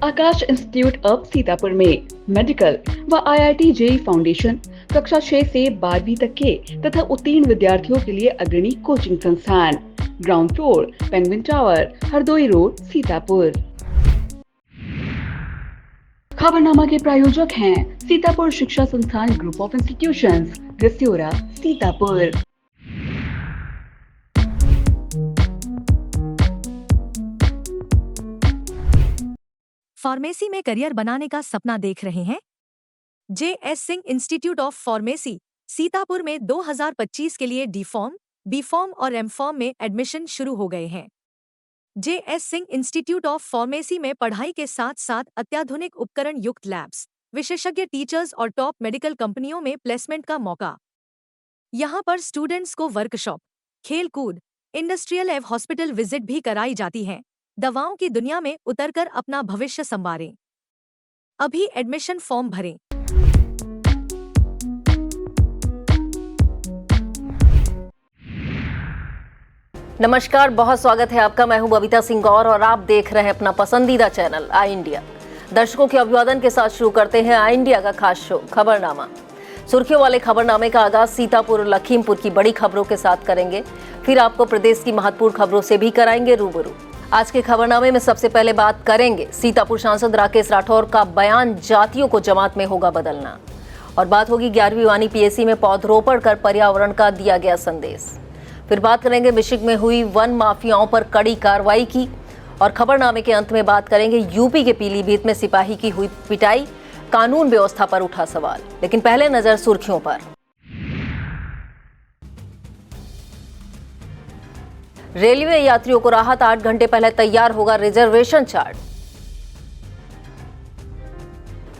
Akash institute of Sitapur में medical व IIT JEE foundation कक्षा 6 से 12वीं तक के तथा उत्तीर्ण विद्यार्थियों के लिए अग्रणी कोचिंग संस्थान। Ground floor, penguin tower, Hardoi road, Sitapur. खबरनामा के प्रायोजक हैं सीतापुर शिक्षा संस्थान group of institutions, Gasyora, Sitapur. Pharmacy में करियर बनाने का सपना देख रहे हैं? JS Singh institute of pharmacy Sitapur में 2025 के लिए डी फॉर्म, बी फॉर्म और एम फॉर्म में एडमिशन शुरू हो गए हैं। JS Singh institute of pharmacy में पढ़ाई के साथ साथ अत्याधुनिक उपकरण युक्त लैब्स, विशेषज्ञ टीचर्स और टॉप मेडिकल कंपनियों में प्लेसमेंट का मौका। यहाँ पर स्टूडेंट्स को वर्कशॉप, खेल-कूद, इंडस्ट्रियल एवं हॉस्पिटल विजिट भी कराई जाती है। दवाओं की दुनिया में उतरकर अपना भविष्य संवारें। अभी एडमिशन फॉर्म भरें। नमस्कार, बहुत स्वागत है आपका। मैं हूं बबीता सिंह गौर और आप देख रहे हैं अपना पसंदीदा चैनल आई इंडिया। दर्शकों के अभिवादन के साथ शुरू करते हैं आई इंडिया का खास शो खबरनामा। सुर्खियों वाले खबरनामे का आगाज सीतापुर और लखीमपुर की बड़ी खबरों के साथ करेंगे, फिर आपको प्रदेश की महत्वपूर्ण खबरों से भी कराएंगे रूबरू। आज के खबरनामे में सबसे पहले बात करेंगे सीतापुर सांसद राकेश राठौर का बयान, जातियों को जमात में होगा बदलना, और बात होगी 11वीं वानी PSC में पौधरोपण कर पर्यावरण का दिया गया संदेश। फिर बात करेंगे मिशिग में हुई वन माफियाओं पर कड़ी कार्रवाई की, और खबरनामे के अंत में बात करेंगे यूपी के पीलीभीत में सिपाही की हुई पिटाई, कानून व्यवस्था पर उठा सवाल। लेकिन पहले नजर सुर्खियों पर। रेलवे यात्रियों को राहत, 8 घंटे पहले तैयार होगा रिजर्वेशन चार्ट।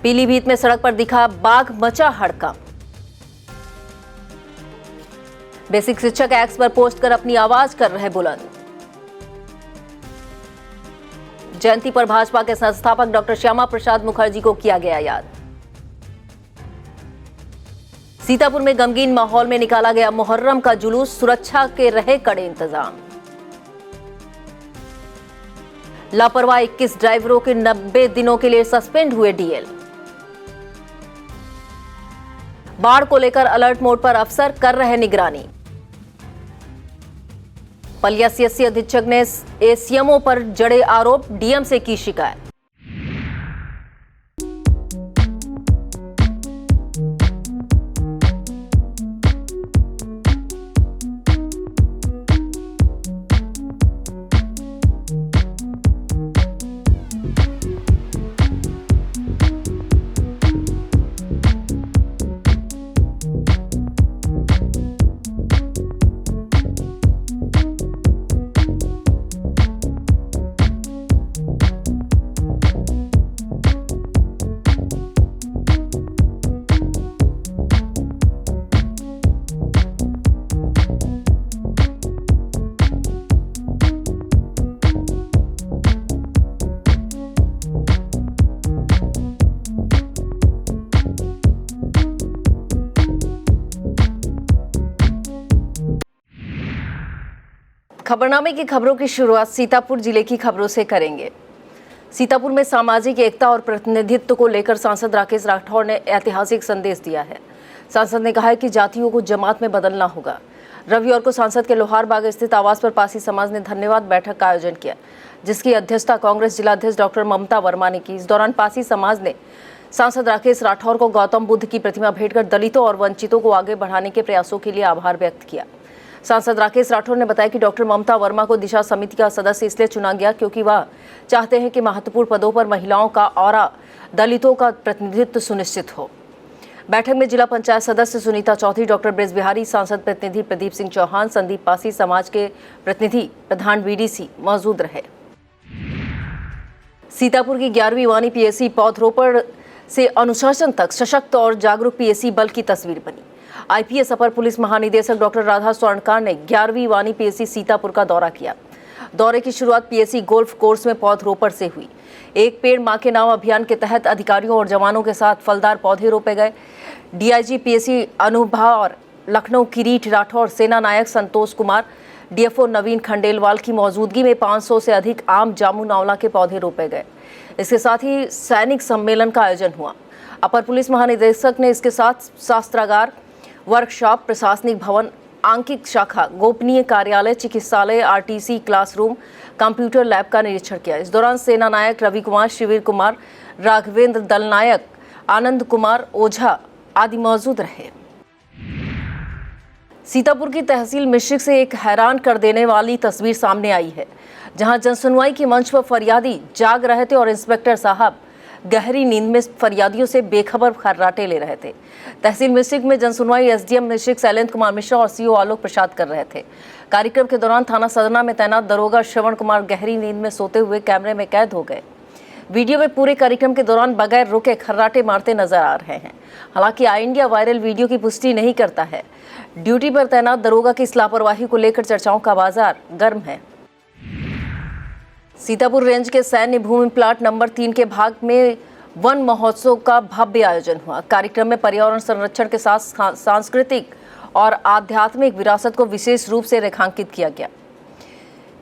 पीलीभीत में सड़क पर दिखा बाघ, मचा हड़कंप। बेसिक शिक्षक एक्स पर पोस्ट कर अपनी आवाज कर रहे बुलंद। जयंती पर भाजपा के संस्थापक डॉक्टर श्यामा प्रसाद मुखर्जी को किया गया याद। सीतापुर में गमगीन माहौल में निकाला गया मुहर्रम का जुलूस, सुरक्षा के रहे कड़े इंतजाम। लापरवाह 21 ड्राइवरों के 90 दिनों के लिए सस्पेंड हुए DL। बाढ़ को लेकर अलर्ट मोड पर अफसर कर रहे निगरानी। पलिया CSC अधीक्षक ने ACMO पर जड़े आरोप, DM से की शिकायत। खबरनामे की खबरों की शुरुआत सीतापुर जिले की खबरों से करेंगे। सीतापुर में सामाजिक एकता और प्रतिनिधित्व को लेकर सांसद राकेश राठौर ने ऐतिहासिक संदेश दिया है। सांसद ने कहा है कि जातियों को जमात में बदलना होगा। रविवार को सांसद के लोहारबाग स्थित आवास पर पासी समाज ने धन्यवाद बैठक का आयोजन किया, जिसकी अध्यक्षता कांग्रेस जिलाध्यक्ष डॉक्टर ममता वर्मा ने की। इस दौरान पासी समाज ने सांसद राकेश राठौर को गौतम बुद्ध की प्रतिमा भेंट कर दलितों और वंचितों को आगे बढ़ाने के प्रयासों के लिए आभार व्यक्त किया। सांसद राकेश राठौर ने बताया कि डॉक्टर ममता वर्मा को दिशा समिति का सदस्य इसलिए चुना गया क्योंकि वह चाहते हैं कि महत्वपूर्ण पदों पर महिलाओं का और दलितों का प्रतिनिधित्व सुनिश्चित हो। बैठक में जिला पंचायत सदस्य सुनीता चौधरी, डॉक्टर ब्रज बिहारी, सांसद प्रतिनिधि प्रदीप सिंह चौहान, संदीप पासी समाज के प्रतिनिधि, प्रधान VDC मौजूद रहे। सीतापुर की 11वीं वानी PSC पौधरोपण से अनुशासन तक सशक्त और जागरूक PSC बल की तस्वीर बनी। IPS अपर पुलिस महानिदेशक डॉक्टर राधा स्वर्णकार ने 11वीं वानी PSC सीतापुर का दौरा किया। दौरे की शुरुआत PSC गोल्फ कोर्स में पौधरोपण से हुई। एक पेड़ मां के नाम अभियान के तहत अधिकारियों और जवानों के साथ फलदार पौधे रोपे गए। DIG PSC अनुभा और लखनऊ किरीट राठौर, सेना नायक संतोष कुमार, डीएफओ नवीन खंडेलवाल की मौजूदगी में 500 से अधिक आम जामुन आंवला के पौधे रोपे गए। इसके साथ ही सैनिक सम्मेलन का आयोजन हुआ। अपर पुलिस महानिदेशक ने इसके साथ शास्त्रागार, वर्कशॉप, प्रशासनिक भवन, आंकिक शाखा, गोपनीय कार्यालय, चिकित्सालय, आरटीसी क्लासरूम, कंप्यूटर लैब का निरीक्षण किया। इस दौरान सेना नायक रवि कुमार, शिविर कुमार, राघवेंद्र दल नायक, आनंद कुमार ओझा आदि मौजूद रहे। सीतापुर की तहसील मिश्रिक से एक हैरान कर देने वाली तस्वीर सामने आई है, जहां जनसुनवाई के मंच पर फरियादी जाग रहे थे और इंस्पेक्टर साहब गहरी नींद में फरियादियों से बेखबर खर्राटे ले रहे थे। तहसील मिश्रिक में जनसुनवाई एसडीएम मिश्रिक शैलेंद्र कुमार मिश्रा और सीओ आलोक प्रसाद कर रहे थे। कार्यक्रम के दौरान थाना सदना में तैनात दरोगा श्रवण कुमार गहरी नींद में सोते हुए कैमरे में कैद हो गए। वीडियो में पूरे कार्यक्रम के दौरान बगैर रुके खर्राटे मारते नजर आ रहे हैं। हालांकि आई इंडिया वायरल वीडियो की पुष्टि नहीं करता है। ड्यूटी पर तैनात दरोगा की इस लापरवाही को लेकर चर्चाओं का बाजार गर्म है। सीतापुर रेंज के सैन्य भूमि प्लाट नंबर 3 के भाग में वन महोत्सव का भव्य आयोजन हुआ। कार्यक्रम में पर्यावरण संरक्षण के साथ सांस्कृतिक और आध्यात्मिक विरासत को विशेष रूप से रेखांकित किया गया।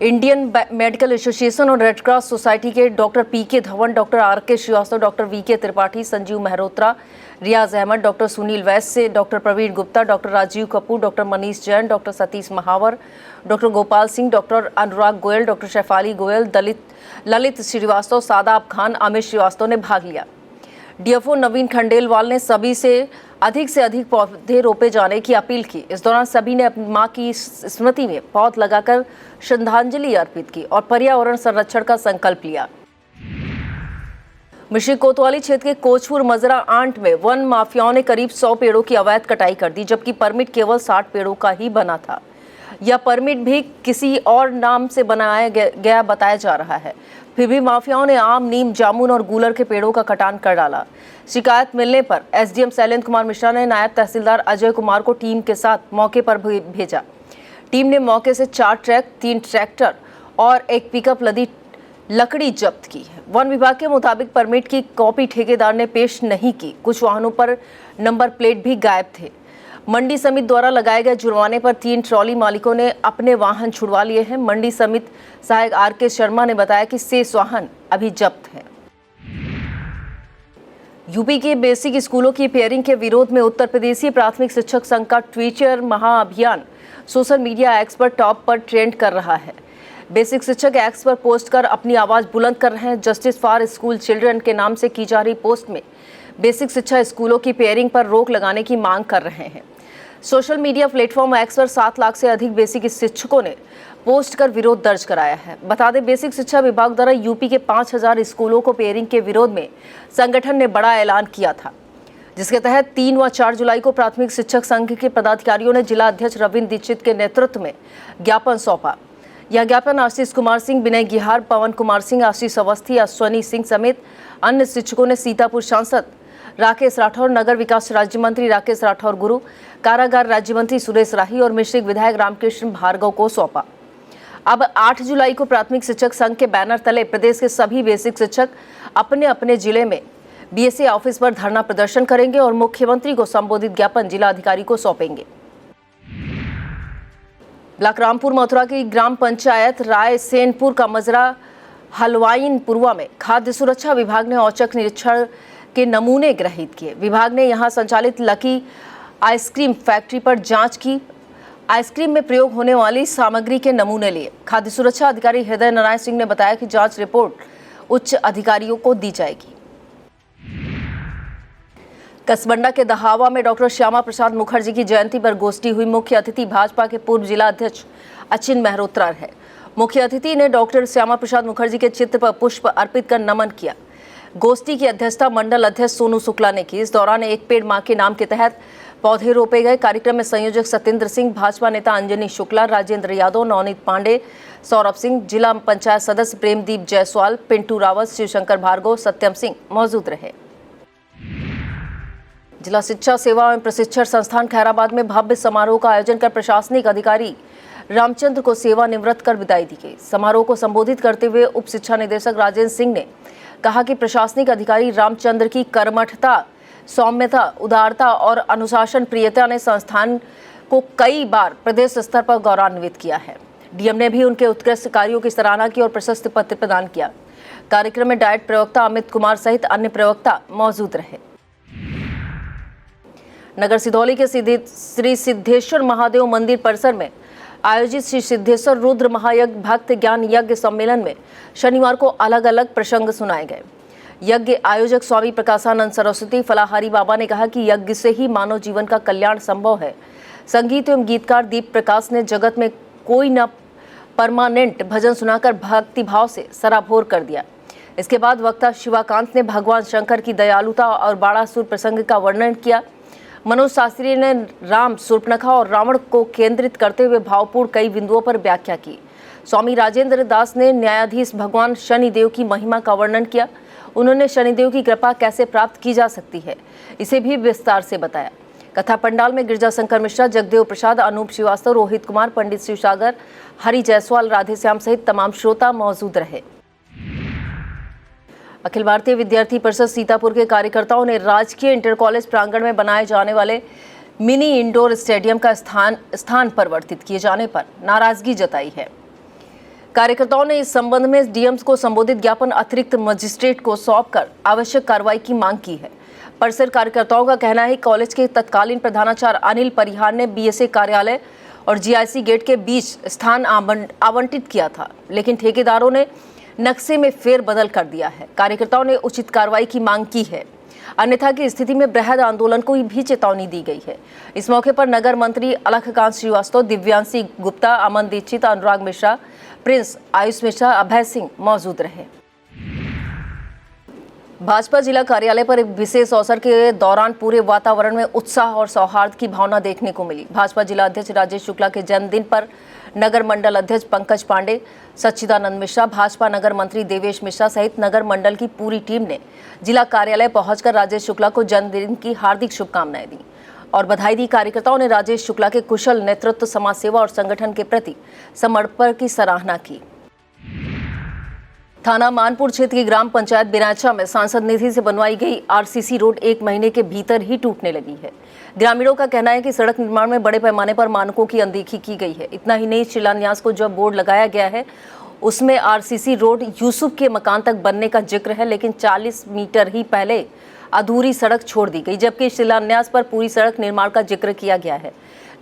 इंडियन मेडिकल एसोसिएशन और रेड क्रॉस सोसाइटी के doctor PK Dhawan, doctor RK Srivastava, doctor VK Tripathi, Sanjeev Mehrotra, Riyaz Ahmed, doctor Sunil Vaishya, doctor Praveen Gupta, doctor Rajeev Kapoor, doctor Manish Jain, doctor Satish Mahawar, doctor Gopal Singh, doctor Anurag Goyal, doctor Shefali Goyal, Lalit Srivastava, Sadab Khan, Amit Srivastava ने भाग लिया। डीएफओ नवीन खंडेलवाल ने सभी से अधिक पौधे रोपे जाने की अपील की। इस दौरान सभी ने अपनी मां की स्मृति में पौध लगाकर श्रद्धांजलि अर्पित की और पर्यावरण संरक्षण का संकल्प लिया। मिश्रिक कोतवाली क्षेत्र के कोचपुर मजरा आंट में वन माफियाओं ने करीब 100 पेड़ों की अवैध कटाई कर दी, जबकि परमिट केवल 60 पेड़ों का ही बना था। यह परमिट भी किसी और नाम से बनाया गया बताया जा रहा है। फिर भी माफियाओं ने आम, नीम, जामुन और गूलर के पेड़ों का कटान कर डाला। शिकायत मिलने पर एसडीएम शैलेंद्र कुमार मिश्रा ने नायब तहसीलदार अजय कुमार को टीम के साथ मौके पर भेजा। टीम ने मौके से 4 ट्रक, 3 ट्रैक्टर और एक पिकअप लदी लकड़ी जब्त की है। वन विभाग के मुताबिक परमिट की कॉपी ठेकेदार ने पेश नहीं की। कुछ वाहनों पर नंबर प्लेट भी गायब थे। मंडी समिति द्वारा लगाए गए जुर्माने पर 3 ट्रॉली मालिकों ने अपने वाहन छुड़वा लिए हैं। मंडी समिति सहायक आरके शर्मा ने बताया कि शेष वाहन अभी जब्त हैं। यूपी के बेसिक स्कूलों की पेयरिंग के विरोध में उत्तर प्रदेशीय प्राथमिक शिक्षक संघ का टीचर महाअभियान सोशल मीडिया एक्स पर टॉप पर ट्रेंड कर रहा है। बेसिक शिक्षक एक्स पर पोस्ट कर अपनी आवाज बुलंद कर रहे हैं। जस्टिस फॉर स्कूल चिल्ड्रन के नाम से की जा रही पोस्ट में बेसिक शिक्षा स्कूलों की पेयरिंग पर रोक लगाने की मांग कर रहे हैं। सोशल मीडिया प्लेटफॉर्म एक्स पर 7 लाख से अधिक बेसिक शिक्षकों ने पोस्ट कर विरोध दर्ज कराया है। बता दें, बेसिक शिक्षा विभाग द्वारा यूपी के 5000 स्कूलों को पेयरिंग के विरोध में संगठन ने बड़ा ऐलान किया था, जिसके तहत 3 व 4 जुलाई को प्राथमिक शिक्षक संघ के पदाधिकारियों ने जिला अध्यक्ष रविंद्र दीक्षित के नेतृत्व में ज्ञापन सौंपा। यह ज्ञापन आशीष कुमार सिंह, विनय गिहार, पवन कुमार सिंह, आशीष अवस्थी, अश्वनी सिंह समेत अन्य शिक्षकों ने सीतापुर सांसद राकेश राठौर, नगर विकास राज्य मंत्री राकेश राठौर गुरु, कारागार राज्य मंत्री सुरेश राही और मिश्रिक विधायक रामकृष्ण भार्गव को सौंपा। अब 8 जुलाई को प्राथमिक शिक्षक संघ के बैनर तले प्रदेश के सभी बेसिक शिक्षक अपने अपने जिले में बीएसए ऑफिस पर धरना प्रदर्शन करेंगे और मुख्यमंत्री को संबोधित ज्ञापन जिला अधिकारी को सौंपेंगे। ब्लॉक रामपुर मथुरा की ग्राम पंचायत रायसेनपुर का मजरा हलवाईनपुरवा में खाद्य सुरक्षा विभाग ने औचक निरीक्षण के नमूने ग्रहित किए। विभाग ने यहां संचालित लकी आइसक्रीम फैक्ट्री पर जांच की। आइसक्रीम में प्रयोग होने वाली सामग्री के नमूने लिए। खाद्य सुरक्षा अधिकारी हृदय नारायण सिंह ने बताया कि जांच रिपोर्ट उच्च अधिकारियों को दी जाएगी। कसबंडा के दहावा में डॉक्टर श्यामा प्रसाद मुखर्जी की जयंती पर गोष्ठी हुई। मुख्य अतिथि भाजपा के पूर्व जिला अध्यक्ष अचिन मेहरोत्रा है। मुख्य अतिथि ने डॉक्टर श्यामा प्रसाद मुखर्जी के चित्र पर पुष्प अर्पित कर नमन किया। गोष्ठी की अध्यक्षता मंडल अध्यक्ष सोनू शुक्ला ने की। इस दौरान एक पेड़ मां के नाम के तहत पौधे रोपे गए। कार्यक्रम में संयोजक सत्येंद्र सिंह, भाजपा नेता अंजनी शुक्ला, राजेंद्र यादव, नवनीत पांडे, सौरभ सिंह, जिला पंचायत सदस्य प्रेमदीप जायसवाल, पिंटू रावत, शिवशंकर भार्गव, सत्यम सिंह मौजूद रहे। जिला शिक्षा सेवा एवं प्रशिक्षण संस्थान खैराबाद में भव्य समारोह का आयोजन कर प्रशासनिक अधिकारी रामचंद्र को सेवानिवृत्त कर विदाई दी गई। समारोह को संबोधित करते हुए उप शिक्षा निदेशक राजेंद्र सिंह ने कहा कि प्रशासनिक अधिकारी रामचंद्र की कर्मठता, सौम्यता, उदारता और अनुशासन प्रियता ने संस्थान को कई बार प्रदेश स्तर पर गौरवान्वित किया है। डीएम ने भी उनके उत्कृष्ट कार्यों की सराहना की और प्रशस्ति पत्र प्रदान किया। कार्यक्रम में डाइट प्रवक्ता अमित कुमार सहित अन्य प्रवक्ता मौजूद रहे। नगर सिधौली के श्री सिद्धेश्वर महादेव मंदिर परिसर में आयोजित श्री सिद्धेश्वर रुद्र महायज्ञ भक्त ज्ञान यज्ञ सम्मेलन में शनिवार को अलग अलग प्रसंग सुनाए गए। यज्ञ आयोजक स्वामी प्रकाशानंद सरस्वती फलाहारी बाबा ने कहा कि यज्ञ से ही मानव जीवन का कल्याण संभव है। संगीत एवं गीतकार दीप प्रकाश ने जगत में कोई न परमानेंट भजन सुनाकर भक्ति भाव से सराबोर कर दिया। इसके बाद वक्ता शिवाकांत ने भगवान शंकर की दयालुता और बाणासुर प्रसंग का वर्णन किया। मनोज शास्त्री ने राम, शूर्पणखा और रावण को केंद्रित करते हुए भावपूर्ण कई बिंदुओं पर व्याख्या की। स्वामी राजेंद्र दास ने न्यायाधीश भगवान शनिदेव की महिमा का वर्णन किया। उन्होंने शनिदेव की कृपा कैसे प्राप्त की जा सकती है, इसे भी विस्तार से बताया। कथा पंडाल में गिरजा शंकर मिश्रा, जगदेव प्रसाद, अनूप श्रीवास्तव, रोहित कुमार, पंडित शिवसागर, हरि जायसवाल, राधेश्याम सहित तमाम श्रोता मौजूद रहे। अखिल भारतीय विद्यार्थी परिषद सीतापुर के कार्यकर्ताओं ने राजकीय इंटर कॉलेज प्रांगण में बनाए जाने वाले मिनी इंडोर स्टेडियम का स्थान परिवर्तित किए जाने पर नाराजगी जताई है। कार्यकर्ताओं ने इस संबंध में डीएम को संबोधित ज्ञापन अतिरिक्त मजिस्ट्रेट को सौंपकर आवश्यक कार्रवाई की मांग की है। परिसर कार्यकर्ताओं का कहना है कि कॉलेज के तत्कालीन प्रधानाचार्य अनिल परिहार ने बीएसए कार्यालय और जीआईसी गेट के बीच स्थान आवंटित किया था, लेकिन ठेकेदारों ने नक्शे में फेरबदल कर दिया है। कार्यकर्ताओं ने उचित कार्रवाई की मांग की है, अन्यथा की स्थिति में बृहद आंदोलन को भी चेतावनी दी गई है। इस मौके पर नगर मंत्री अलखकांत श्रीवास्तव, दिव्यांशी गुप्ता, अमन दीक्षित, अनुराग मिश्रा, प्रिंस, आयुष मिश्रा, अभय सिंह मौजूद रहे। भाजपा जिला कार्यालय पर एक विशेष अवसर के दौरान पूरे वातावरण में उत्साह और सौहार्द की भावना देखने को मिली। भाजपा जिला अध्यक्ष राजेश शुक्ला के जन्मदिन पर नगर मंडल अध्यक्ष पंकज पांडे, सच्चिदानंद मिश्रा, भाजपा नगर मंत्री देवेश मिश्रा सहित नगर मंडल की पूरी टीम ने जिला कार्यालय पहुंचकर राजेश शुक्ला को जन्मदिन की हार्दिक शुभकामनाएं दी और बधाई दी। कार्यकर्ताओं ने राजेश शुक्ला के कुशल नेतृत्व, समाज सेवा और संगठन के प्रति समर्पण की सराहना की। थाना मानपुर क्षेत्र की ग्राम पंचायत बिराचा में सांसद निधि से बनवाई गई आरसीसी रोड 1 महीने के भीतर ही टूटने लगी है। ग्रामीणों का कहना है कि सड़क निर्माण में बड़े पैमाने पर मानकों की अनदेखी की गई है। इतना ही नहीं, शिलान्यास को जो बोर्ड लगाया गया है उसमें आरसीसी रोड यूसुफ के मकान तक बनने का जिक्र है, लेकिन 40 मीटर ही पहले अधूरी सड़क छोड़ दी गई, जबकि शिलान्यास पर पूरी सड़क निर्माण का जिक्र किया गया है।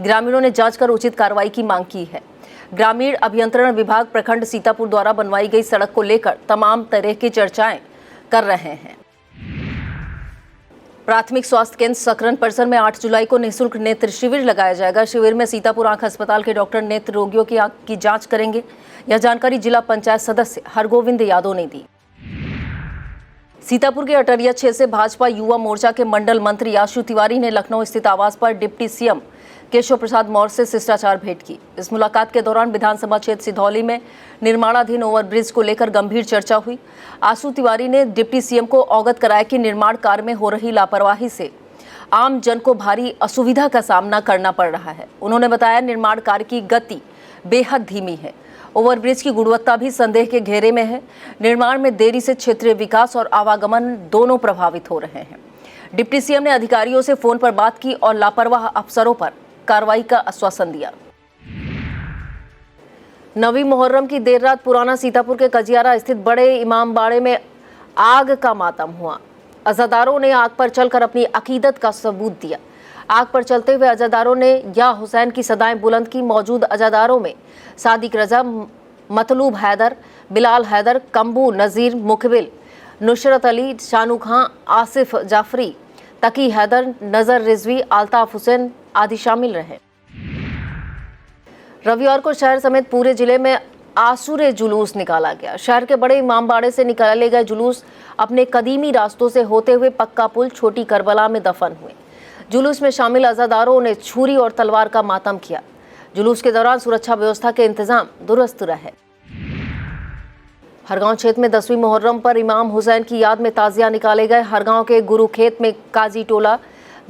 ग्रामीणों ने जांच कर उचित कार्रवाई की मांग की है। ग्रामीण अभियंत्रण विभाग प्रखंड सीतापुर द्वारा बनवाई गई सड़क को लेकर तमाम तरह की चर्चाएं कर रहे हैं। प्राथमिक स्वास्थ्य केंद्र सकरन परिसर में 8 जुलाई को निःशुल्क नेत्र शिविर लगाया जाएगा। शिविर में सीतापुर आंख अस्पताल के डॉक्टर नेत्र रोगियों की आंख की जांच करेंगे। यह जानकारी जिला पंचायत सदस्य हरगोविंद यादव ने दी। सीतापुर के अटरिया क्षेत्र से भाजपा युवा मोर्चा के मंडल मंत्री आशु तिवारी ने लखनऊ स्थित आवास पर डिप्टी सीएम केशव प्रसाद मौर्य से शिष्टाचार भेंट की। इस मुलाकात के दौरान विधानसभा क्षेत्र सिधौली में निर्माणाधीन ओवरब्रिज को लेकर गंभीर चर्चा हुई। आशु तिवारी ने डिप्टी सीएम को अवगत कराया कि निर्माण कार्य में हो रही लापरवाही से आम जन को भारी असुविधा का सामना करना पड़ रहा है। उन्होंने बताया निर्माण कार्य की गति बेहद धीमी है। ओवरब्रिज की गुणवत्ता भी संदेह के घेरे में है। निर्माण में देरी से क्षेत्रीय विकास और आवागमन दोनों प्रभावित हो रहे हैं। डिप्टी सीएम ने अधिकारियों से फोन पर बात की और लापरवाह अफसरों पर कार्रवाई का आश्वासन दिया। नवी मुहर्रम की देर रात पुराना सीतापुर के कजियारा स्थित बड़े इमामबाड़े में आग का मातम हुआ। अज़ादारों ने आग पर चलकर अपनी अकीदत का सबूत दिया। आग पर चलते हुए अज़ादारों ने या हुसैन की सदाएं बुलंद की। मौजूद अज़ादारों में सादिक रजा, मतलूब हैदर, बिलाल हैदर, कम्बू नज़ीर, मुकबिल, नुसरत अली, शानू खां, आसिफ जाफरी, तकी हैदर, नज़र रिजवी, अल्ताफ हुसैन आदि शामिल रहे। रविवार को शहर समेत पूरे जिले में आशूरे जुलूस निकाला गया। शहर के बड़े इमामबाड़े से निकाले गए जुलूस अपने कदीमी रास्तों से होते हुए पक्का पुल छोटी करबला में दफन हुए। जुलूस में शामिल अज़ादारों ने छुरी और तलवार का मातम किया। जुलूस के दौरान सुरक्षा व्यवस्था के इंतजाम दुरुस्त रहे। हरगांव क्षेत्र में 10वीं मुहर्रम पर इमाम हुसैन की याद में ताजिया निकाले गए। हरगांव के गुरुखेत में काजी टोला,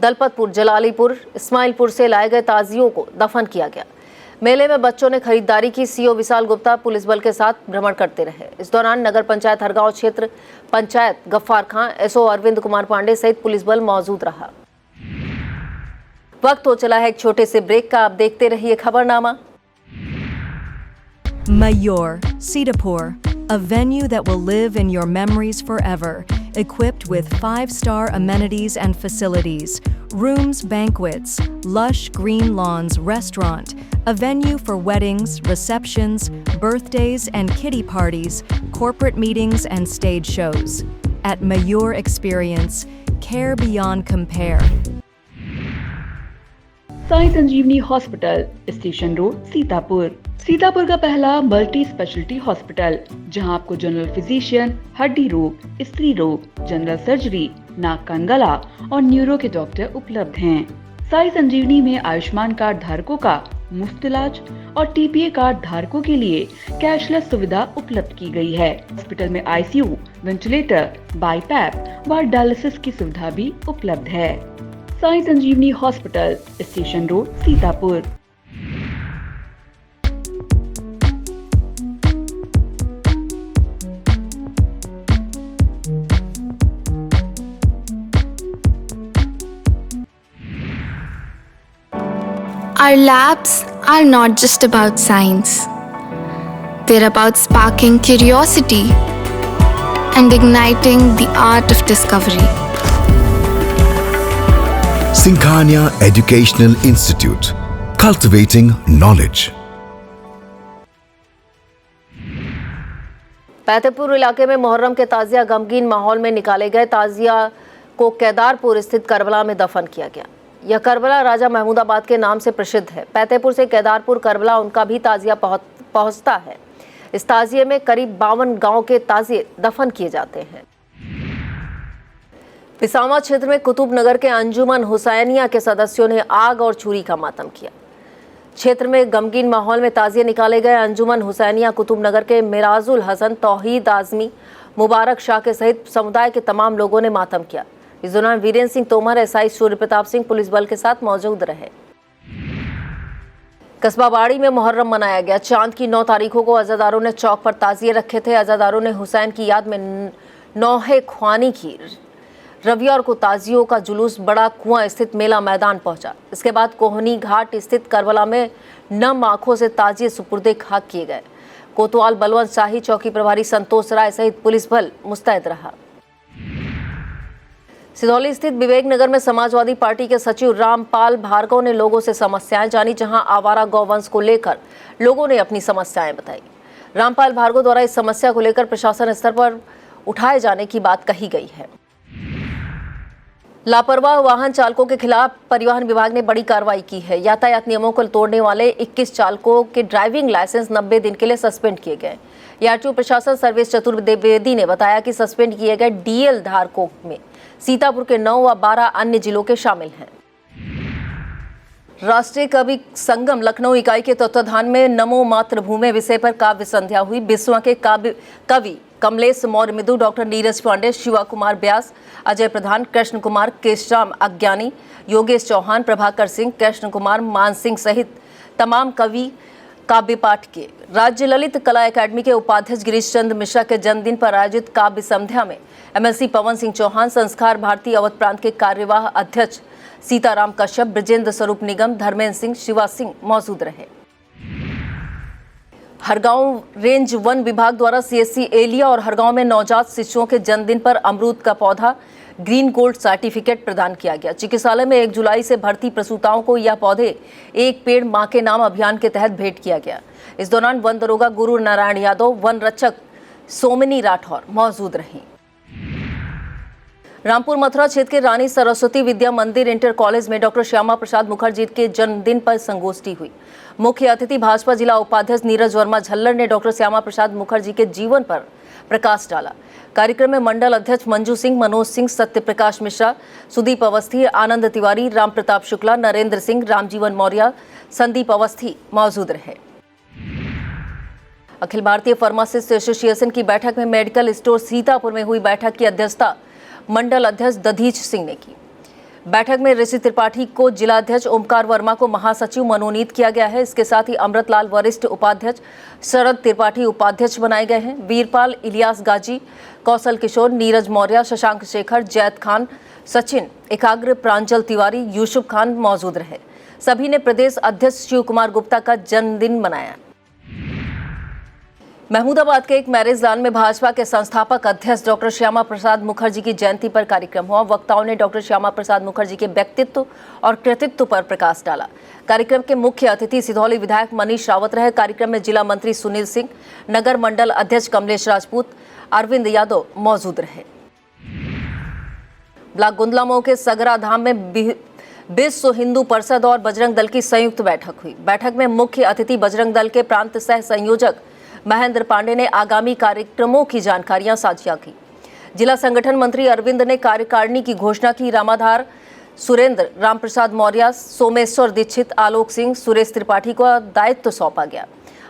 दलपतपुर, जलालीपुर, इस्माइलपुर से लाए गए ताजियों को दफन किया गया। मेले में बच्चों ने खरीदारी की। सीओ विशाल गुप्ता पुलिस बल के साथ भ्रमण करते रहे। इस दौरान नगर पंचायत हरगांव क्षेत्र पंचायत गफ्फार खां, एसओ अरविंद कुमार पांडे सहित पुलिस बल मौजूद रहा। वक्त हो चला है एक छोटे से ब्रेक का। आप देखते रहिए खबरनामा। Mayur, Sitapur, a venue that will live in your memories forever, equipped with 5-star amenities and facilities, rooms, banquets, lush green lawns, restaurant, a venue for weddings, receptions, birthdays and kiddie parties, corporate meetings and stage shows. At Mayur Experience, care beyond compare. Sai Sanjeevani hospital, station road, Sitapur. Sitapur का पहला multi speciality hospital, जहां आपको general physician, हड्डी रोग, स्त्री रोग, general surgery, नाक कान गला और न्यूरो के डॉक्टर उपलब्ध हैं। साई संजीवनी में आयुष्मान कार्ड धारकों का मुफ्त इलाज और टीपीए कार्ड धारकों के लिए कैशलेस सुविधा उपलब्ध की गई है। हॉस्पिटल में आईसीयू, वेंटिलेटर, बाईपैप व डायलिसिस की सुविधा भी उपलब्ध है। Sai Sanjeevani hospital, station road, Sitapur. Our labs are not just about science. They're about sparking curiosity and igniting the art of discovery. Singhania Educational Institute, cultivating knowledge. Fatehpur इलाके में मुहर्रम के ताजिया गमगीन माहौल में निकाले गए। ताजिया को केदारपुर स्थित करबला में दफन किया गया। यह करबला राजा महमूदाबाद के नाम से प्रसिद्ध है। फतेहपुर से केदारपुर करबला उनका भी ताजिया पहुंचता है। इस ताजिए में करीब 52 गांव के ताजिए दफन किए जाते हैं। पिसामा क्षेत्र में कुतुब नगर के अंजुमन हुसैनिया के सदस्यों ने आग और छुरी का मातम किया। क्षेत्र में गमगीन माहौल में ताजिए निकाले गए। अंजुमन हुसैनिया कुतुब नगर के मिराजुल हसन, तौहीद आजमी, मुबारक शाह के सहित समुदाय के तमाम लोगों ने मातम किया। इस दौरान वीरेंद्र सिंह तोमर, एसआई सूर्य प्रताप सिंह पुलिस बल के साथ मौजूद रहे। कस्बा बाड़ी में मुहर्रम मनाया गया। चांद की 9 तारीखों को अज़ादारों ने चौक पर ताजिए रखे थे। अज़ादारों ने हुसैन की याद में नौहे ख्वानी की। रविवार को ताजियों का जुलूस बड़ा कुआं स्थित मेला मैदान पहुंचा। इसके बाद कोहनी घाट स्थित करबला में नम आंखों से ताजिए सुपुर्दे खाक किए गए। कोतवाल बलवंत शाही, चौकी प्रभारी संतोष राय सहित पुलिस बल मुस्तैद रहा। सिधौली स्थित विवेक नगर में समाजवादी पार्टी के सचिव रामपाल भार्गव ने लोगों से समस्याएं जानी, जहां आवारा गौवंश को लेकर लोगों ने अपनी समस्याएं बताई। रामपाल भार्गव द्वारा इस समस्या को लेकर प्रशासन स्तर पर उठाए जाने की बात कही गई है। लापरवाह वाहन चालकों के खिलाफ परिवहन विभाग ने बड़ी कार्रवाई की है। यातायात नियमों को तोड़ने वाले 21 चालकों के ड्राइविंग लाइसेंस 90 दिन के लिए सस्पेंड किए गए। यार्चू प्रशासन सर्वेश चतुर्वेदी ने बताया कि सस्पेंड किए गए डीएल धारकों में सीतापुर के 9 व 12 अन्य जिलों के शामिल हैं। राष्ट्रीय कवि संगम लखनऊ इकाई के तत्वाधान में नमो मातृभूमि विषय पर काव्य संध्या हुई। बिस्वा के कवि कमलेश मौर्य मिदु, डॉक्टर नीरज पांडे, शिवा कुमार व्यास, अजय प्रधान, कृष्ण कुमार, केशराम अज्ञानी, योगेश चौहान, प्रभाकर सिंह, कृष्ण कुमार, मान सिंह सहित तमाम कवि काव्य पाठ किए। राज्य ललित कला एकेडमी के उपाध्यक्ष गिरीश चंद्र मिश्रा के जन्मदिन पर आयोजित काव्य संध्या में एमएलसी पवन सिंह चौहान, संस्कार भारती अवध प्रांत के कार्यवाह अध्यक्ष सीताराम कश्यप, ब्रजेंद्र स्वरूप निगम, धर्मेंद्र सिंह, शिवा सिंह मौजूद रहे। हरगांव रेंज वन विभाग द्वारा सीएससी एलिया और हरगांव में नवजात शिशुओं के जन्मदिन पर अमरूद का पौधा ग्रीन गोल्ड सर्टिफिकेट प्रदान किया गया। चिकित्सालय में 1 जुलाई से भर्ती प्रसूताओं को यह पौधे एक पेड़ मां के नाम अभियान के तहत भेंट किया गया। इस दौरान वन दरोगा गुरु नारायण यादव, वन रक्षक सोमिनी राठौर मौजूद रहीं। रामपुर मथुरा क्षेत्र के रानी सरस्वती विद्या मंदिर इंटर कॉलेज में डॉक्टर श्यामा प्रसाद मुखर्जी के जन्मदिन पर संगोष्ठी हुई। मुख्य अतिथि भाजपा जिला उपाध्यक्ष नीरज वर्मा झल्लर ने डॉक्टर श्यामा प्रसाद मुखर्जी के जीवन पर प्रकाश डाला। कार्यक्रम में मंडल अध्यक्ष मंजू सिंह, मनोज सिंह, सत्य प्रकाश मिश्रा, सुदीप अवस्थी, आनंद तिवारी, राम प्रताप शुक्ला, नरेंद्र सिंह, रामजीवन मौर्य, संदीप अवस्थी मौजूद रहे। अखिल भारतीय फार्मासिस्ट एसोसिएशन की बैठक में मेडिकल स्टोर सीतापुर में हुई बैठक की अध्यक्षता मंडल अध्यक्ष दधीच सिंह ने की। बैठक में ऋषि त्रिपाठी को जिलाध्यक्ष, ओमकार वर्मा को महासचिव मनोनीत किया गया है। इसके साथ ही अमृतलाल वरिष्ठ उपाध्यक्ष, शरद त्रिपाठी उपाध्यक्ष बनाए गए हैं। वीरपाल, इलियास गाजी, कौशल किशोर, नीरज मौर्य, शशांक शेखर, जैद खान, सचिन एकाग्र, प्रांजल तिवारी, यूसुफ खान मौजूद रहे। सभी ने प्रदेश अध्यक्ष शिव कुमार गुप्ता का जन्मदिन मनाया। महमूदाबाद के एक मैरिज लॉन में भाजपा के संस्थापक अध्यक्ष डॉक्टर श्यामा प्रसाद मुखर्जी की जयंती पर कार्यक्रम हुआ। वक्ताओं ने डॉक्टर श्यामा प्रसाद मुखर्जी के व्यक्तित्व और कृतित्व पर प्रकाश डाला। कार्यक्रम के मुख्य अतिथि सिधौली विधायक मनीष रावत रहे। कार्यक्रम में जिला मंत्री सुनील सिंह, नगर मंडल अध्यक्ष कमलेश राजपूत, अरविंद यादव मौजूद रहे। ब्लॉक गुंदलामऊ के सगरा धाम में विश्व हिंदू परिषद और बजरंग दल की संयुक्त बैठक हुई। बैठक में मुख्य अतिथि बजरंग दल के प्रांत सह संयोजक महेंद्र पांडे ने आगामी कार्यक्रमों की जानकारियां साझा की। जिला संगठन मंत्री अरविंद ने कार्यकारिणी की घोषणा की। रामाधार सुरेंद्र, रामप्रसाद मौर्य, सोमेश्वर दीक्षित, आलोक सिंह, सुरेश त्रिपाठी को दायित्व सौंपा गया।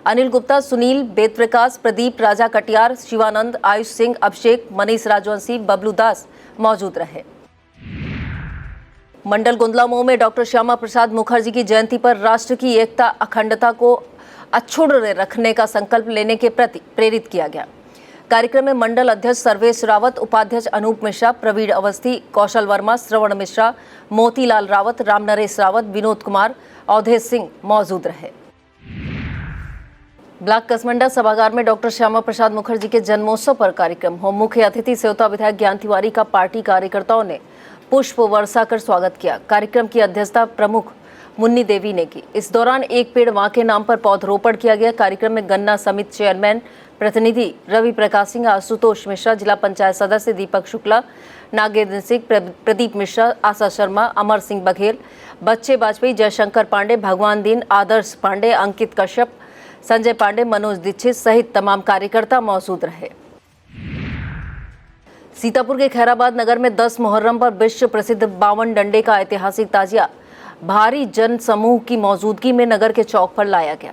अनिल गुप्ता, सुनील, वेद प्रकाश, प्रदीप, राजा कटियार, शिवानंद, आयुष सिंह, अभिषेक, मनीष राजवंशी, बबलू दास मौजूद रहे। मंडल गुंदलामऊ में डॉक्टर श्यामा प्रसाद मुखर्जी की जयंती पर राष्ट्र की एकता, अखंडता को अक्षुण्ण रखने का संकल्प लेने के प्रति प्रेरित किया गया। कार्यक्रम में मंडल अध्यक्ष सर्वेश रावत, उपाध्यक्ष अनूप मिश्रा, प्रवीण अवस्थी, कौशल वर्मा, श्रवण मिश्रा, मोतीलाल रावत, राम नरेश रावत, विनोद कुमार, अवधेश सिंह मौजूद रहे। ब्लॉक कसमंडा सभागार में डॉक्टर श्यामा प्रसाद मुखर्जी के जन्मोत्सव पर कार्यक्रम हो। मुख्य अतिथि सेवता विधायक ज्ञान तिवारी का पार्टी कार्यकर्ताओं ने पुष्प वर्षा कर स्वागत किया। कार्यक्रम की अध्यक्षता प्रमुख मुन्नी देवी ने की। इस दौरान एक पेड़ मां के नाम पर पौधरोपण किया गया। कार्यक्रम में गन्ना समिति चेयरमैन प्रतिनिधि रवि प्रकाश सिंह, आशुतोष मिश्रा, जिला पंचायत सदस्य दीपक शुक्ला, नागेंद्र सिंह, प्रदीप मिश्रा, आशा शर्मा, अमर सिंह बघेल, बच्चे वाजपेयी, जयशंकर पांडे, भगवान दीन, आदर्श पांडे, अंकित कश्यप, संजय पांडे, मनोज दीक्षित सहित तमाम कार्यकर्ता मौजूद रहे। सीतापुर के खैराबाद नगर में 10 मुहर्रम पर विश्व प्रसिद्ध 52 डंडे का ऐतिहासिक ताजिया भारी जन समूह की मौजूदगी में नगर के चौक पर लाया गया।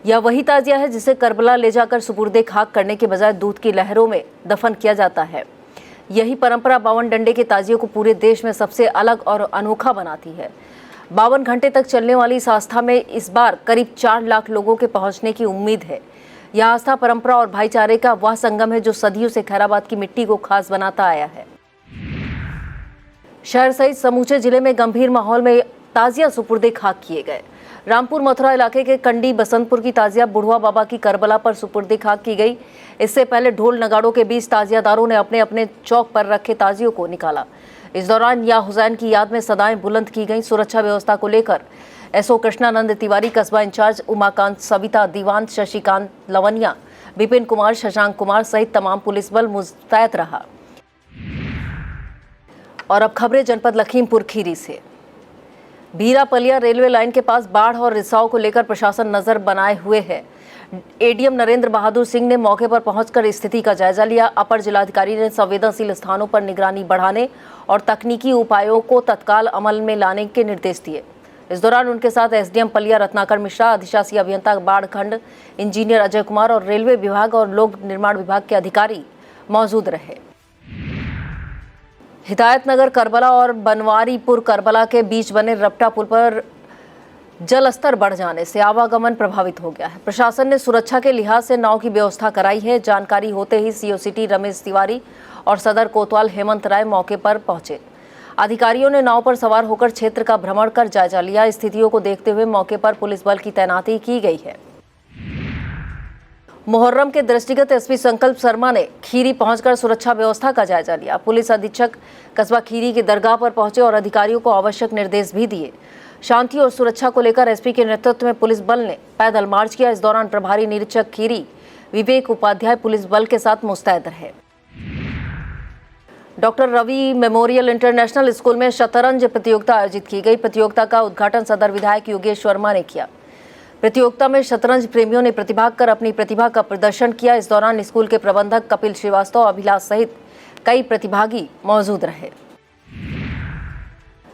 यह वही ताजिया है जिसे करबला ले जाकर सुपुर्दे खाक करने के बजाय दूध की लहरों में दफन किया जाता है। यही परंपरा 52 डंडे के ताजिए को पूरे देश में सबसे अलग और अनोखा बनाती है। 52 घंटे तक चलने वाली इस आस्था में इस बार करीब 4 लाख लोगों के पहुंचने की उम्मीद है। यह आस्था, परंपरा और भाईचारे का वह संगम है जो सदियों से खैराबाद की मिट्टी को खास बनाता आया है। शहर सहित समूचे जिले में गंभीर माहौल में ताजिया सुपुर्दे खाक किए गए। रामपुर मथुरा इलाके के कंडी बसंतपुर की ताजिया बुढ़वा बाबा की करबला पर सुपुर्दे खाक की गई। इससे पहले ढोल नगाड़ों के बीच ताजियादारों ने अपने अपने चौक पर रखे ताजियों को निकाला। इस दौरान या हुसैन की याद में सदाएं बुलंद की गई। सुरक्षा व्यवस्था को लेकर एसओ कृष्णानंद तिवारी, कस्बा इंचार्ज उमाकांत, सविता दीवान, शशिकांत लवनिया, विपिन कुमार, शशांक कुमार सहित तमाम पुलिस बल मुस्तैद रहा। और अब खबरें जनपद लखीमपुर खीरी से। बीरापलिया रेलवे लाइन के पास बाढ़ और रिसाव को लेकर प्रशासन नजर बनाए हुए है। एडीएम नरेंद्र बहादुर सिंह ने मौके पर पहुंचकर स्थिति का जायजा लिया। अपर जिलाधिकारी ने संवेदनशील स्थानों पर निगरानी बढ़ाने और तकनीकी उपायों को तत्काल अमल में लाने के निर्देश दिए। इस दौरान उनके साथ एसडीएम पलिया रत्नाकर मिश्रा, अधिशासी अभियंता बाढ़ खंड इंजीनियर अजय कुमार और रेलवे विभाग और लोक निर्माण विभाग के अधिकारी मौजूद रहे। हिदायतनगर करबला और बनवारीपुर करबला के बीच बने रपटा पुल पर जल स्तर बढ़ जाने से आवागमन प्रभावित हो गया है। प्रशासन ने सुरक्षा के लिहाज से नाव की व्यवस्था कराई है। जानकारी होते ही सीओ सिटी रमेश तिवारी और सदर कोतवाल हेमंत राय मौके पर पहुंचे। अधिकारियों ने नाव पर सवार होकर क्षेत्र का भ्रमण कर जायजा लिया। स्थितियों को देखते हुए मौके पर पुलिस बल की तैनाती की गई है। मुहर्रम के दृष्टिगत एसपी संकल्प शर्मा ने खीरी पहुंचकर सुरक्षा व्यवस्था का जायजा लिया। पुलिस अधीक्षक कस्बा खीरी की दरगाह पर पहुंचे और अधिकारियों को आवश्यक निर्देश भी दिए। शांति और सुरक्षा को लेकर एसपी के नेतृत्व में पुलिस बल ने पैदल मार्च किया। इस दौरान प्रभारी निरीक्षक खीरी विवेक उपाध्याय पुलिस बल के साथ मुस्तैद रहे। Doctor Ravi memorial international school में शतरंज प्रतियोगिता आयोजित की गई। प्रतियोगिता का उद्घाटन सदर विधायक योगेश वर्मा ने किया। प्रतियोगिता में शतरंज प्रेमियों ने प्रतिभाग कर अपनी प्रतिभा का प्रदर्शन किया। इस दौरान स्कूल के प्रबंधक कपिल श्रीवास्तव, अभिलाष सहित कई प्रतिभागी मौजूद रहे।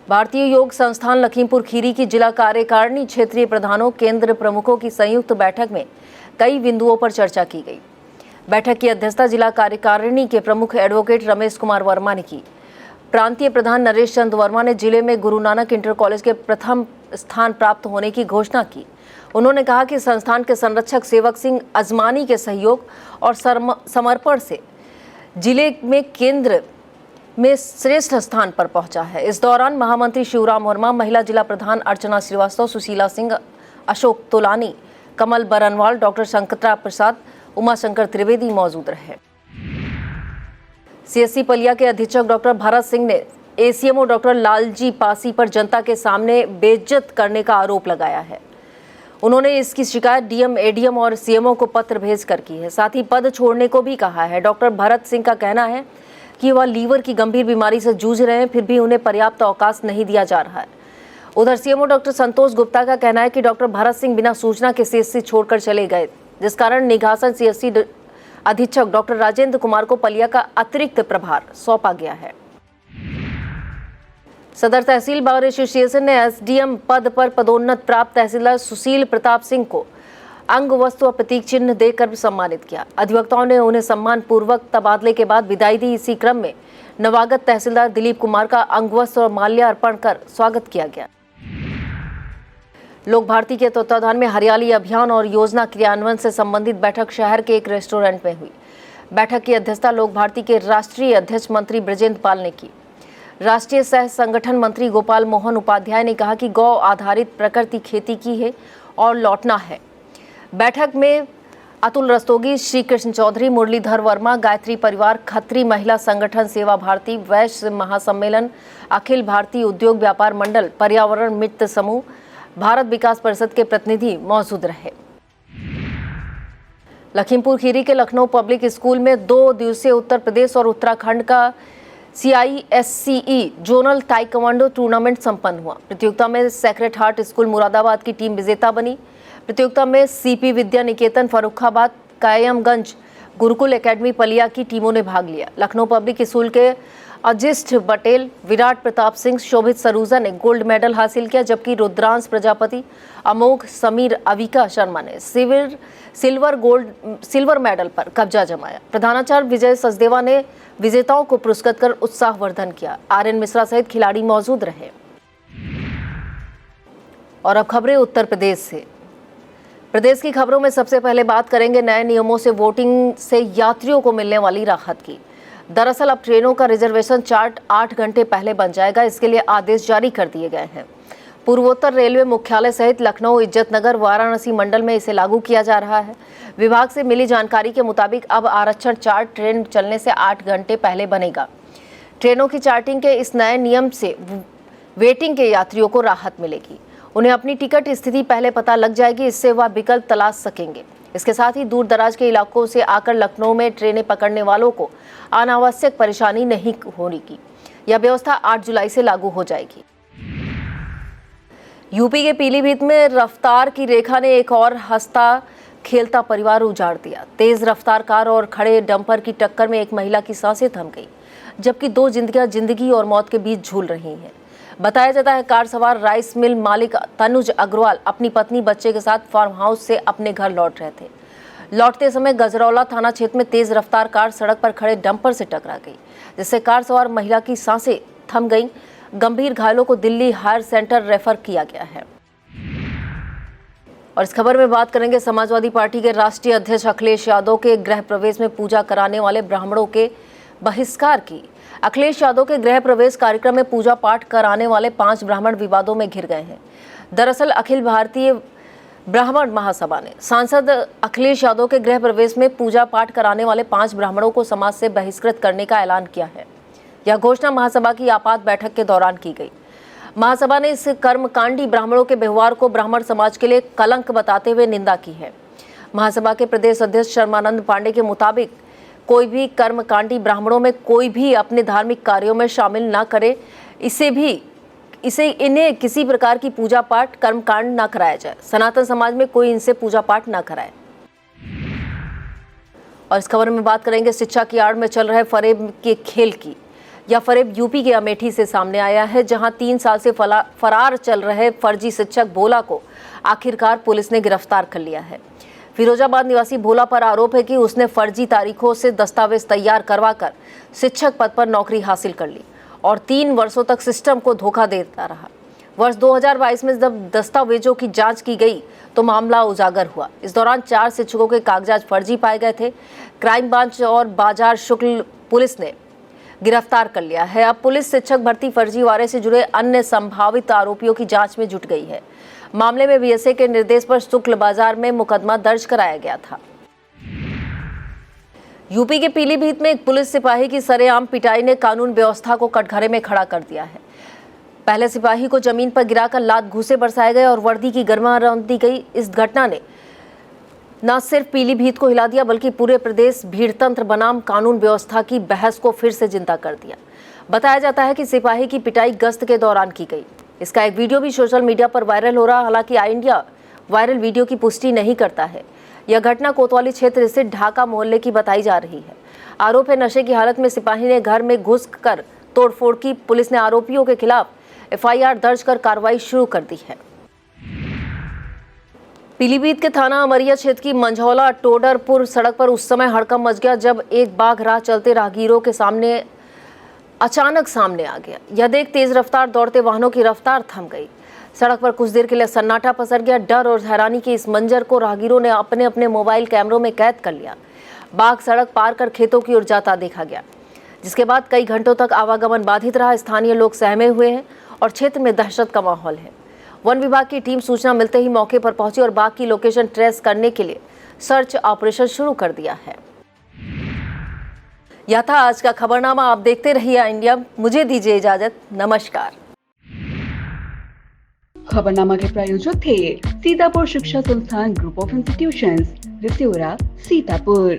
भारतीय योग संस्थान लखीमपुर खीरी की जिला कार्यकारिणी क्षेत्रीय प्रधानों, केंद्र प्रमुखों की संयुक्त बैठक में कई बिंदुओं पर चर्चा की गई। बैठक की अध्यक्षता जिला कार्यकारिणी के प्रमुख एडवोकेट रमेश कुमार वर्मा ने की। प्रांतीय प्रधान नरेश चंद वर्मा ने जिले में गुरु नानक इंटर कॉलेज के प्रथम स्थान प्राप्त होने की घोषणा की। उन्होंने कहा कि संस्थान के संरक्षक सेवक सिंह अजमानी के सहयोग और समर्पण से जिले में केंद्र में श्रेष्ठ स्थान पर पहुंचा है। इस दौरान महामंत्री शिवराम वर्मा, महिला जिला प्रधान अर्चना श्रीवास्तव, सुशीला सिंह, अशोक तोलानी, कमल बरनवाल, डॉक्टर शंकरा प्रसाद, उमाशंकर त्रिवेदी मौजूद रहे। सीएससी पलिया के अधीक्षक डॉक्टर भरत सिंह ने एसीएमओ डॉक्टर लालजी पासी पर जनता के सामने बेइज्जत करने का आरोप लगाया है। उन्होंने इसकी शिकायत डीएम, एडीएम और सीएमओ को पत्र भेजकर की है। साथ ही पद छोड़ने को भी कहा है। डॉक्टर भरत सिंह का कहना है कि वह लीवर की गंभीर बीमारी से जूझ रहे हैं, फिर भी उन्हें पर्याप्त अवकाश नहीं दिया जा रहा है। उधर सीएमओ डॉक्टर संतोष गुप्ता का कहना है कि डॉक्टर भरत सिंह बिना सूचना के सीएससी छोड़कर चले गए, जिस कारण निघासन सीएससी अधीक्षक डॉक्टर राजेंद्र कुमार को पलिया का अतिरिक्त प्रभार सौंपा गया है। सदर तहसील बार एसोसिएशन ने एसडीएम पद पर पदोन्नत प्राप्त तहसीलदार सुशील प्रताप सिंह को अंग वस्तु और प्रतीक चिन्ह देकर सम्मानित किया। अधिवक्ताओं ने उन्हें सम्मान पूर्वक तबादले के बाद विदाई दी। इसी क्रम में नवागत तहसीलदार दिलीप कुमार का अंग वस्त्र और माल्यार्पण कर स्वागत किया गया। लोक भारती के तत्वाधान में हरियाली अभियान और योजना क्रियान्वयन से संबंधित बैठक शहर के एक रेस्टोरेंट में हुई। बैठक की अध्यक्षता लोक भारती के राष्ट्रीय अध्यक्ष मंत्री बृजेंद्र पाल ने की। राष्ट्रीय सह संगठन मंत्री गोपाल मोहन उपाध्याय ने कहा कि गौ आधारित प्रकृति खेती की है और लौटना है। बैठक में अतुल रस्तोगी, श्री कृष्ण चौधरी, मुरलीधर वर्मा, गायत्री परिवार, खत्री महिला संगठन सेवा भारती, वैश्य महासम्मेलन, अखिल भारतीय उद्योग व्यापार मंडल, पर्यावरण मित्र समूह, भारत विकास परिषद के प्रतिनिधि मौजूद रहे। लखीमपुर खीरी के लखनऊ पब्लिक स्कूल में 2 दिवसीय उत्तर प्रदेश और उत्तराखंड का CISCE जोनल ताइक्वांडो टूर्नामेंट संपन्न हुआ। प्रतियोगिता में सेक्रेट हार्ट स्कूल मुरादाबाद की टीम विजेता बनी। प्रतियोगिता में CP विद्या निकेतन फर्रुखाबाद, कायमगंज, गुरुकुल एकेडमी पलिया की टीमों ने भाग लिया। लखनऊ पब्लिक स्कूल के अजिष्ठ पटेल, विराट प्रताप सिंह, शोभित सरूजा ने गोल्ड मेडल हासिल किया, जबकि रुद्रांश प्रजापति, अमोघ समीर, अविका शर्मा ने सिल्वर मेडल पर कब्जा जमाया। प्रधानाचार्य विजय सचदेवा ने विजेताओं को पुरस्कृत कर उत्साहवर्धन किया। RN मिश्रा सहित खिलाड़ी मौजूद रहे। और अब खबरें उत्तर प्रदेश से। प्रदेश की खबरों में सबसे पहले बात करेंगे नए नियमों से वोटिंग से यात्रियों को मिलने वाली राहत की। दरअसल अब ट्रेनों का रिजर्वेशन चार्ट 8 घंटे पहले बन जाएगा। इसके लिए आदेश जारी कर दिए गए हैं। पूर्वोत्तर रेलवे मुख्यालय सहित लखनऊ, इज्जतनगर, वाराणसी मंडल में इसे लागू किया जा रहा है। विभाग से मिली जानकारी के मुताबिक अब आरक्षण चार्ट ट्रेन चलने से 8 घंटे पहले बनेगा। ट्रेनों की चार्टिंग के इस नए नियम से वेटिंग के यात्रियों को राहत मिलेगी। उन्हें अपनी टिकट स्थिति पहले पता लग जाएगी, इससे वह विकल्प तलाश सकेंगे। इसके साथ ही दूर दराज के इलाकों से आकर लखनऊ में ट्रेनें पकड़ने वालों को अनावश्यक परेशानी नहीं होगी। यह व्यवस्था 8 जुलाई से लागू हो जाएगी। यूपी के पीलीभीत में रफ्तार की रेखा ने एक और हंसता खेलता परिवार उजाड़ दिया। तेज रफ्तार कार और खड़े डंपर की टक्कर में एक महिला की सांसें थम गई, जबकि 2 जिंदगियां जिंदगी और मौत के बीच झूल रही हैं। बताया जाता है कार सवार राइस मिल मालिक तनुज अग्रवाल अपनी पत्नी बच्चे के साथ फार्म हाउस से अपने घर लौट रहे थे। लौटते समय गजरौला थाना क्षेत्र में तेज रफ्तार कार सड़क पर खड़े डंपर से टकरा गई, जिससे कार सवार महिला की सांसें थम गईं। गंभीर घायलों को दिल्ली हायर सेंटर रेफर किया गया है। और इस खबर में बात करेंगे समाजवादी पार्टी के राष्ट्रीय अध्यक्ष अखिलेश यादव के गृह प्रवेश में पूजा कराने वाले ब्राह्मणों के बहिष्कार की। अखिलेश यादव के गृह प्रवेश कार्यक्रम में पूजा पाठ कराने वाले 5 ब्राह्मण विवादों में घिर गए हैं। दरअसल अखिल भारतीय ब्राह्मण महासभा ने सांसद अखिलेश यादव के गृह प्रवेश में पूजा पाठ कराने वाले 5 ब्राह्मणों को समाज से बहिष्कृत करने का ऐलान किया है। यह घोषणा महासभा की आपात बैठक के दौरान की गई। महासभा ने इस कर्मकांडी ब्राह्मणों के व्यवहार को ब्राह्मण समाज के लिए कलंक बताते हुए निंदा की है। महासभा के प्रदेश अध्यक्ष शर्मानंद पांडे के मुताबिक कोई भी कर्मकांडी ब्राह्मणों में कोई भी अपने धार्मिक कार्यों में शामिल ना करे, इन्हें किसी प्रकार की पूजा पाठ कर्मकांड ना कराया जाए। सनातन समाज में कोई इनसे पूजा पाठ ना कराए। और इस खबर में बात करेंगे शिक्षा की आड़ में चल रहे फरेब के खेल की। यह फरेब यूपी के अमेठी से सामने आया है, जहां 3 साल से फरार चल रहे फर्जी शिक्षक भोला को आखिरकार पुलिस ने गिरफ्तार कर लिया है। फिरोजाबाद निवासी भोला पर आरोप है कि उसने फर्जी तारीखों से दस्तावेज तैयार करवाकर शिक्षक पद पर नौकरी हासिल कर ली और 3 वर्षों तक सिस्टम को धोखा देता रहा। वर्ष 2022 में जब दस्तावेजों की जांच की गई तो मामला उजागर हुआ। इस दौरान 4 शिक्षकों के कागजात फर्जी पाए गए थे। क्राइम ब्रांच और बाजार शुक्ल पुलिस ने गिरफ्तार कर लिया है। अब पुलिस शिक्षक भर्ती फर्जीवाड़े से जुड़े अन्य संभावित आरोपियों की जांच में जुट गई है। मामले में बीएसए के निर्देश पर शुक्ल बाजार में मुकदमा दर्ज कराया गया था। यूपी के पीलीभीत में एक पुलिस सिपाही की सरेआम पिटाई ने कानून व्यवस्था को कटघरे में खड़ा कर दिया है। पहले सिपाही को जमीन पर गिराकर लात घूंसे बरसाए गए और वर्दी की गर्मा रौंदी गई। इस घटना ने न सिर्फ पीलीभीत को हिला दिया बल्कि पूरे प्रदेश भीड़तंत्र बनाम कानून व्यवस्था की बहस को फिर से जिंदा कर दिया। बताया जाता है कि सिपाही की पिटाई गश्त के दौरान की गई। इसका एक वीडियो भी सोशल मीडिया पर वायरल हो रहा। हालांकि आई इंडिया वायरल वीडियो की पुष्टि नहीं करता है। यह घटना कोतवाली क्षेत्र स्थित ढाका मोहल्ले की बताई जा रही है। आरोप है नशे की हालत में सिपाही ने घर में घुस कर तोड़फोड़ की। पुलिस ने आरोपियों के खिलाफ एफआईआर दर्ज कर कार्रवाई शुरू कर दी है। पीलीभीत के थाना अमरिया क्षेत्र की मंझौला टोडरपुर सड़क पर उस समय हड़कंप मच गया जब एक बाघ राह चलते राहगीरों के सामने अचानक सामने आ गया। यह देख तेज रफ्तार दौड़ते वाहनों की रफ्तार थम गई। सड़क पर कुछ देर के लिए सन्नाटा पसर गया। डर और हैरानी के इस मंजर को राहगीरों ने अपने अपने मोबाइल कैमरों में कैद कर लिया। बाघ सड़क पार कर खेतों की ओर जाता देखा गया, जिसके बाद कई घंटों तक आवागमन बाधित रहा। स्थानीय लोग सहमे हुए हैं और क्षेत्र में दहशत का माहौल है। वन विभाग की टीम सूचना मिलते ही मौके पर पहुंची और बाघ की लोकेशन ट्रेस करने के लिए सर्च ऑपरेशन शुरू कर दिया है। यह था आज का खबरनामा। आप देखते रहिए इंडिया। मुझे दीजिए इजाजत। नमस्कार। खबरनामा के प्रायोजक थे सीतापुर शिक्षा संस्थान ग्रुप ऑफ इंस्टीट्यूशंस, रिसियोरा, सीतापुर।